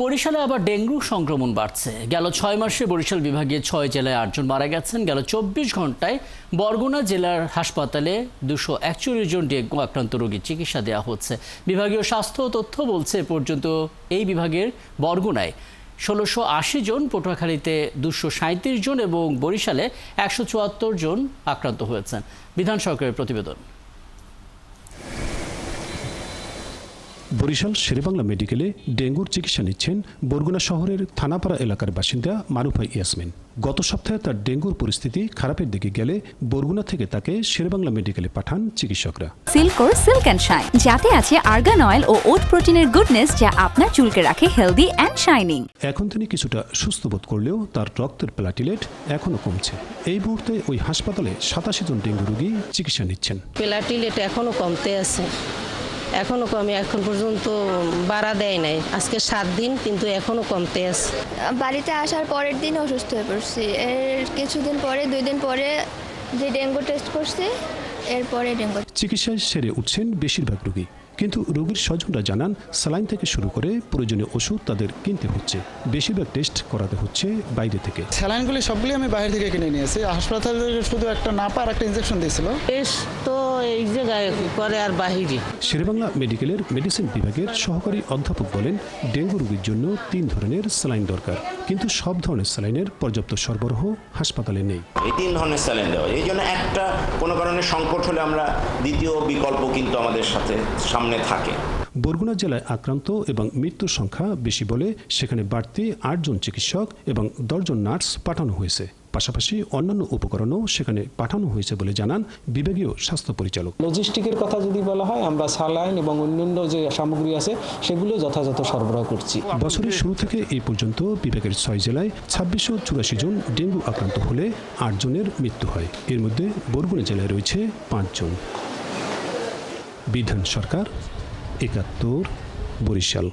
বরিশালে আবার ডেঙ্গু সংক্রমণ বাড়ছে। গেল 6 মাসে বরিশাল বিভাগে 6 জেলায় 8 জন মারা গেছেন। গেল 24 ঘন্টায় বরগুনা জেলার হাসপাতালে 241 জন ডেঙ্গু আক্রান্ত রোগীর চিকিৎসা দেওয়া হচ্ছে। বিভাগীয় স্বাস্থ্য তথ্য বলছে এ পর্যন্ত এই বিভাগের বরগুনায় 1680 জন, পটুয়াখালীতে 237 জন এবং বরিশালে 174 জন আক্রান্ত হয়েছেন। বিধান সরকারের প্রতিবেদন। বরিশাল শেরেবাংলা মেডিকেলে ডেঙ্গুর চিকিৎসা নিচ্ছেন বরগুনা শহরের থানাপাড়া এলাকার বাসিন্দা মারুফা ইয়াসমিন। গত সপ্তাহে তার ডেঙ্গুর পরিস্থিতি খারাপের দিকে গেলে বরগুনা থেকে তাকে শেরেবাংলা মেডিকেলে পাঠান চিকিৎসকরা। সিল্কোর সিল্ক অ্যান্ড শাইন, যাতে আছে আর্গান অয়েল ও ওট প্রোটিনের গুডনেস, যা আপনার চুলকে রাখে হেলদি অ্যান্ড শাইনিং। এখন তিনি কিছুটা সুস্থ বোধ করলেও তার রক্তের প্লাটিলেট এখনো কমছে। এই মুহূর্তে ওই হাসপাতালে 87 জন ডেঙ্গু রোগী চিকিৎসা নিচ্ছেন। প্লাটিলেট এখনো কমতে আছে, এখনো কমে, এখন পর্যন্ত বাড়া দেয় নাই। আজকে 7 দিন, কিন্তু এখনো কমতে আছে। বাড়িতে আসার পরের দিন অসুস্থ হয়ে পড়ছি। এর কিছুদিন পরে, 2 দিন পরে যে ডেঙ্গু টেস্ট করছি, এরপরে ডেঙ্গু। চিকিৎসায় সেরে উঠছেন বেশিরভাগ রোগী, কিন্তু রোগীর স্বজনরা জানান স্যালাইন থেকে শুরু করে প্রয়োজনীয় ওষুধ তাদের কিনতে হচ্ছে। বেশিরভাগ টেস্ট করাতে হচ্ছে বাইরে থেকে। স্যালাইনগুলি সবগুলি আমি বাইরে থেকে কিনে নিয়েছি। হাসপাতালে শুধু একটা নাপা আর একটা ইনজেকশন দিয়েছিল। তো এই জায়গায় করে আর বাহিরে। শেরেবাংলা মেডিকেলের মেডিসিন বিভাগের সহকারী অধ্যাপক বলেন, ডেঙ্গু রোগীর জন্য 3 ধরনের স্যালাইন দরকার, কিন্তু সব ধরনের স্যালাইনের পর্যাপ্ত সরবরাহ হাসপাতালে নেই। এই 3 ধরনের স্যালাইন দেওয়া, এই জন্য একটা কোনো কারণে সংকট হলে আমরা দ্বিতীয় বিকল্প কিন্তু আমাদের সামনে থাকে। বরগুনা জেলায় আক্রান্ত এবং মৃত্যুর সংখ্যা বেশি বলে সেখানে বাড়তি 8 জন চিকিৎসক এবং 10 জন নার্স পাঠানো হয়েছে। পাশাপাশি অন্যান্য উপকরণও সেখানে পাঠানো হয়েছে বলে জানান বিভাগীয় স্বাস্থ্য পরিচালক। লজিস্টিকের কথা যদি বলা হয়, আমরা স্যালাইন এবং অন্যান্য যে সামগ্রী আছে সেগুলো যথাযথ সরবরাহ করছি। বছরের শুরু থেকে এই পর্যন্ত বিভাগের 6 জেলায় 2684 জন ডেঙ্গু আক্রান্ত হলে 8 জনের মৃত্যু হয়। এর মধ্যে বরগুনা জেলায় রয়েছে 5 জন। বিধান সরকার, 71, বরিশাল।